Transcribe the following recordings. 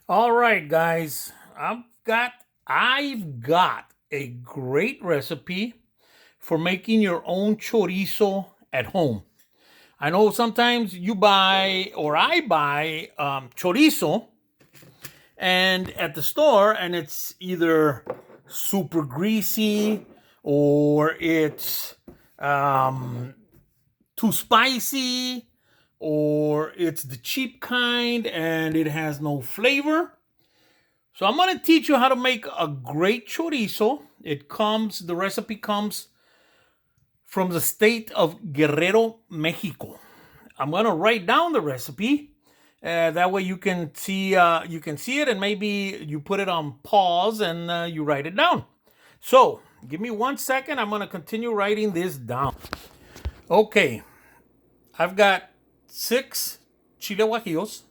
All right, guys. I've got a great recipe for making your own chorizo at home. I know sometimes you buy or I buy chorizo and at the store, and it's either super greasy or it's um, too spicy or it's the cheap kind and it has no flavor. So I'm going to teach you how to make a great chorizo. The recipe comes from the state of Guerrero, Mexico. I'm going to write down the recipe. That way you can see it, and maybe you put it on pause and you write it down. So give me 1 second. I'm going to continue writing this down. Okay, I've got seis chile guajillos.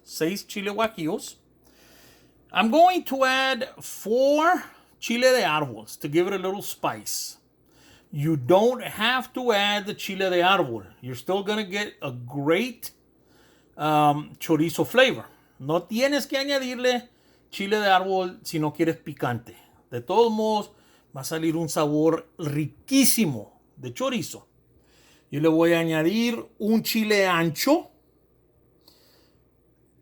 I'm going to add 4 chile de árboles to give it a little spice. You don't have to add the chile de árbol. You're still going to get a great chorizo flavor. No tienes que añadirle chile de árbol si no quieres picante. De todos modos, va a salir un sabor riquísimo de chorizo. Yo le voy a añadir un chile ancho.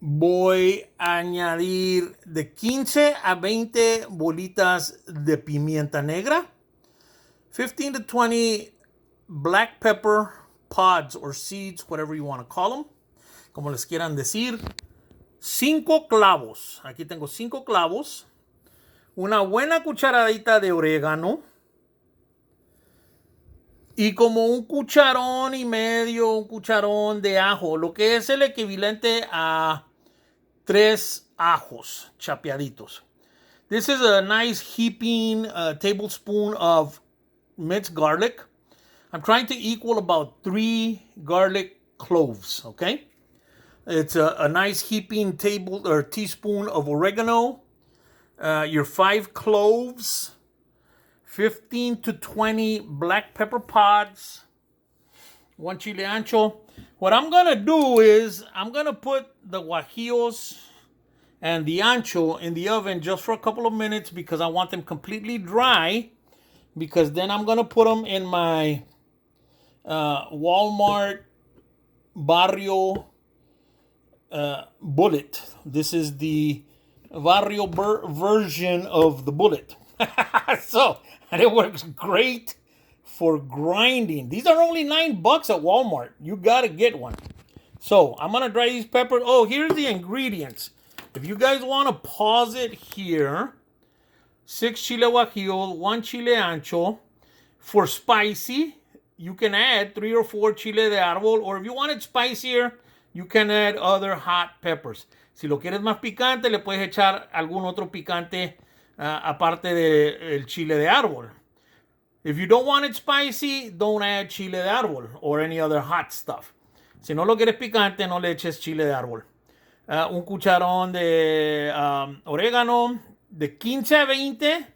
Voy a añadir de 15 a 20 bolitas de pimienta negra. 15 to 20 black pepper pods or seeds, whatever you want to call them. Como les quieran decir. 5 clavos. Aquí tengo 5 clavos. Una buena cucharadita de orégano. Y como un cucharón y medio, un cucharón de ajo. Lo que es el equivalente a 3 ajos chapeaditos. This is a nice heaping tablespoon of minced garlic. I'm trying to equal about 3 garlic cloves, okay? It's a nice heaping teaspoon of oregano, your 5 cloves, 15 to 20 black pepper pods, 1 chile ancho. What I'm going to do is I'm going to put the guajillos and the ancho in the oven just for a couple of minutes because I want them completely dry, because then I'm going to put them in my Walmart Barrio bullet. This is the Barrio version of the bullet. And it works great for grinding. These are only $9 at Walmart. You gotta get one. So I'm gonna dry these peppers. Oh, here's the ingredients. If you guys want to pause it here, 6 chile guajillo, 1 chile ancho. For spicy, you can add 3 or 4 chile de árbol, or if you want it spicier, you can add other hot peppers. Si lo quieres más picante, le puedes echar algún otro picante aparte del chile de árbol. If you don't want it spicy, don't add chile de árbol or any other hot stuff. Si no lo quieres picante, no le eches chile de árbol. Un cucharón de orégano, de 15 a 20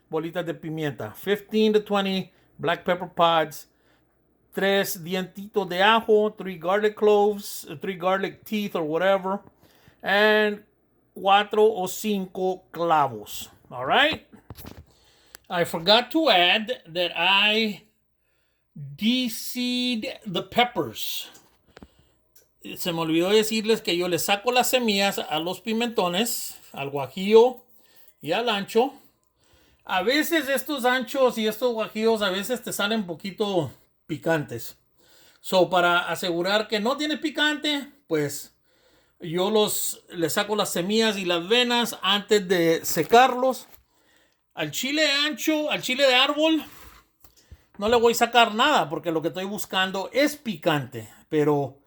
bolitas de pimienta, 15 to 20 black pepper pods, 3 dientitos de ajo, 3 garlic cloves, 3 garlic teeth or whatever, and 4 o 5 clavos. All right? I forgot to add that I de-seed the peppers. Se me olvidó decirles que yo le saco las semillas a los pimentones, al guajillo y al ancho. A veces estos anchos y estos guajillos a veces te salen un poquito picantes. So, para asegurar que no tiene picante, pues yo le saco las semillas y las venas antes de secarlos. Al chile ancho, al chile de árbol, no le voy a sacar nada porque lo que estoy buscando es picante, pero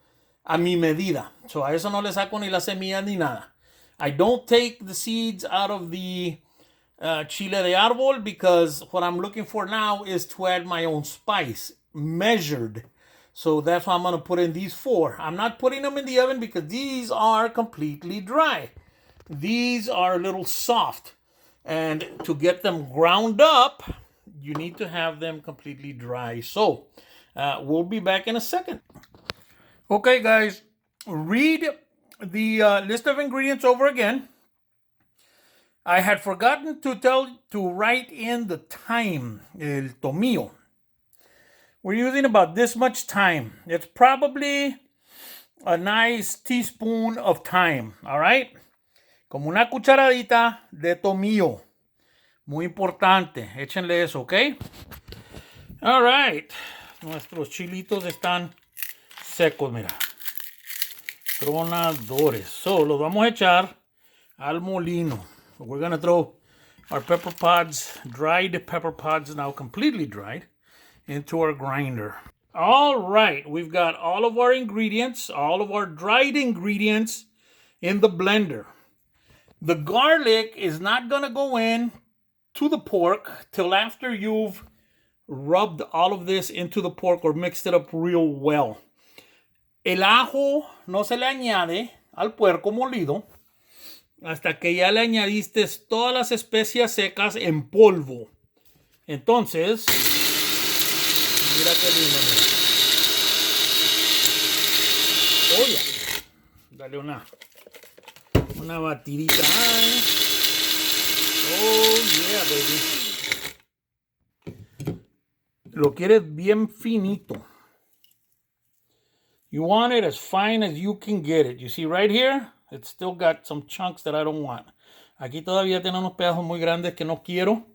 a mi medida. So, a eso no le saco ni las semillas ni nada. I don't take the seeds out of the chile de árbol because what I'm looking for now is to add my own spice, measured. So that's why I'm going to put in these 4. I'm not putting them in the oven because these are completely dry. These are a little soft. And to get them ground up, you need to have them completely dry. So we'll be back in a second. Okay, guys, read the list of ingredients over again. I had forgotten to write in the thyme, el tomillo. We're using about this much thyme. It's probably a nice teaspoon of thyme, all right? Como una cucharadita de tomillo. Muy importante. Échenle eso, ¿ok? All right. Nuestros chilitos están secos, mira. Tronadores. So, los vamos a echar al molino. We're going to throw our pepper pods, dried pepper pods, now completely dried, into our grinder. All right, we've got all of our ingredients, all of our dried ingredients in the blender. The garlic is not going to go in to the pork till after you've rubbed all of this into the pork or mixed it up real well. El ajo no se le añade al puerco molido hasta que ya le añadiste todas las especias secas en polvo. Entonces, mira qué lindo, mira. Oh, yeah. Dale una batidita. Oh, yeah, baby. Lo quieres bien finito. You want it as fine as you can get it. You see right here? It's still got some chunks that I don't want. Aquí todavía tiene unos pedazos muy grandes que no quiero.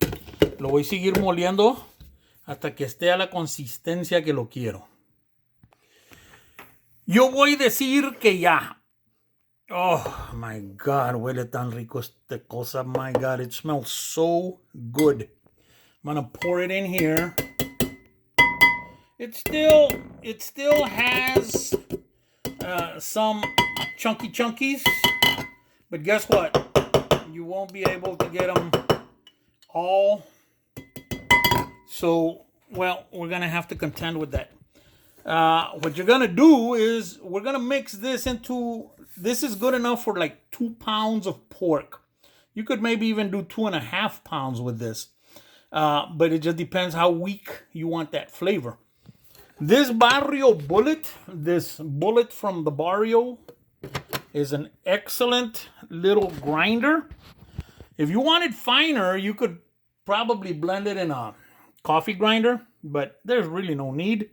Lo voy a seguir moliendo hasta que esté a la consistencia que lo quiero. Yo voy a decir que ya. Oh, my God. Huele tan rico esta cosa. My God, it smells so good. I'm going to pour it in here. It still has some chunkies, but guess what? You won't be able to get them all. So, well, we're gonna have to contend with that. What you're gonna do is we're gonna mix this into. This is good enough for like 2 pounds of pork. You could maybe even do 2.5 pounds with this, but it just depends how weak you want that flavor. This barrio bullet, this bullet from the barrio, is an excellent little grinder. If you want it finer, you could probably blend it in a coffee grinder, but there's really no need.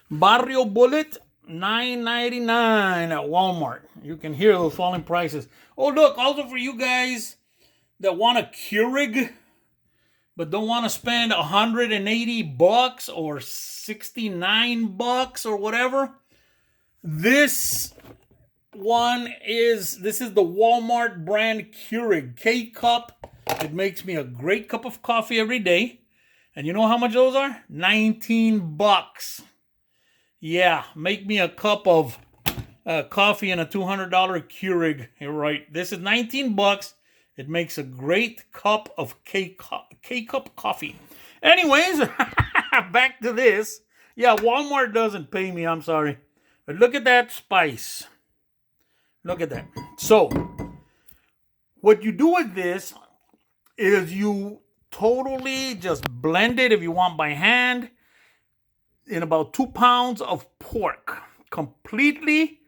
Barrio bullet, $9.99 at Walmart. You can hear those falling prices. Oh, look, also for you guys that want a Keurig, but don't want to spend $180 or $69 or whatever. This is the Walmart brand Keurig K-Cup. It makes me a great cup of coffee every day. And you know how much those are? $19. Yeah, make me a cup of coffee and a $200 Keurig. You're right. This is $19. It makes a great cup of K-Cup coffee. Anyways, back to this. Yeah, Walmart doesn't pay me. I'm sorry. But look at that spice. Look at that. So, what you do with this is you totally just blend it, if you want by hand, in about 2 pounds of pork. Completely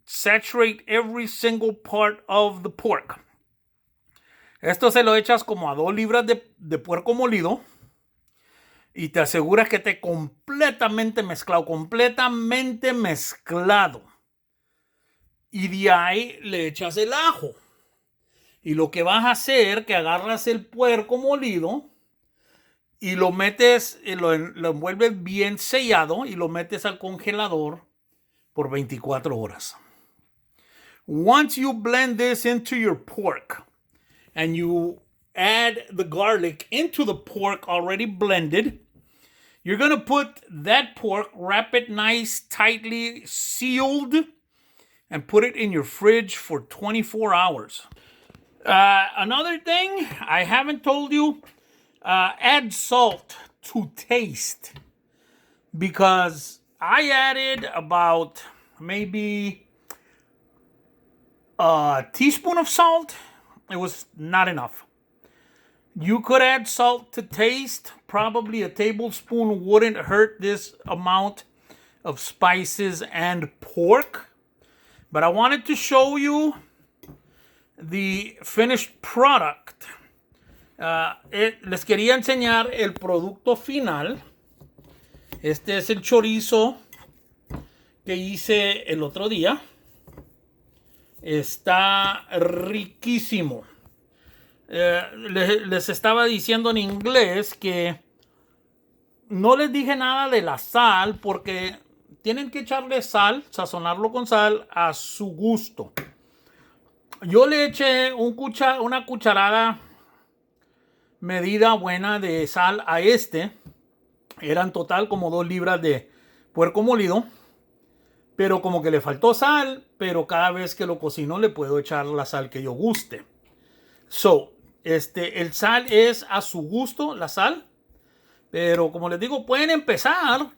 saturate every single part of the pork. Esto se lo echas como a 2 libras de puerco molido y te aseguras que esté completamente mezclado. Y de ahí le echas el ajo. Y lo que vas a hacer, que agarras el puerco molido y lo metes, lo envuelves bien sellado y lo metes al congelador por 24 horas. Once you blend this into your pork, and you add the garlic into the pork already blended, you're going to put that pork, wrap it nice, tightly sealed, and put it in your fridge for 24 hours. Another thing I haven't told you, add salt to taste. Because I added about maybe a teaspoon of salt. It was not enough. You could add salt to taste. Probably a tablespoon wouldn't hurt this amount of spices and pork. But I wanted to show you the finished product. Les quería enseñar el producto final. Este es el chorizo que hice el otro día. Está riquísimo. Les estaba diciendo en inglés que no les dije nada de la sal porque tienen que echarle sal, sazonarlo con sal a su gusto. Yo le eché una cucharada medida buena de sal a este. Eran total como 2 libras de puerco molido. Pero como que le faltó sal, pero cada vez que lo cocino le puedo echar la sal que yo guste. El sal es a su gusto, la sal. Pero como les digo, pueden empezar,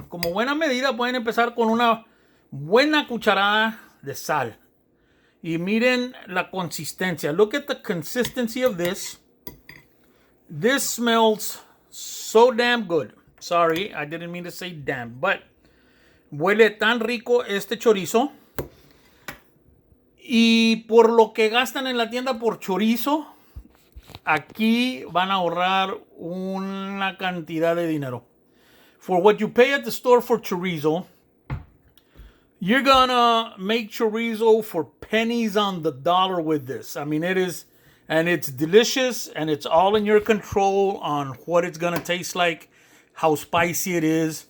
como buena medida, pueden empezar con una buena cucharada de sal. Y miren la consistencia. Look at the consistency of this. This smells so damn good. Sorry, I didn't mean to say damn, but huele tan rico este chorizo. Y por lo que gastan en la tienda por chorizo, aquí van a ahorrar una cantidad de dinero. For what you pay at the store for chorizo, you're gonna make chorizo for pennies on the dollar with this. I mean, it is, and it's delicious, and it's all in your control on what it's gonna taste like, how spicy it is.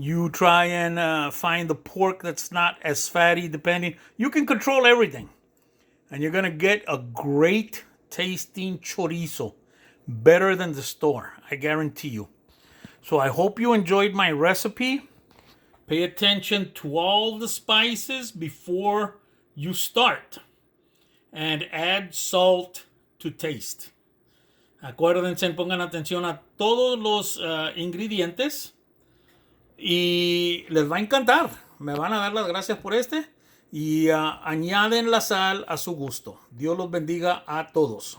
You try and find the pork that's not as fatty, depending. You can control everything. And you're going to get a great tasting chorizo. Better than the store, I guarantee you. So I hope you enjoyed my recipe. Pay attention to all the spices before you start. And add salt to taste. Acuérdense, pongan atención a todos los ingredientes. Y les va a encantar. Me van a dar las gracias por este. Y añaden la sal a su gusto. Dios los bendiga a todos.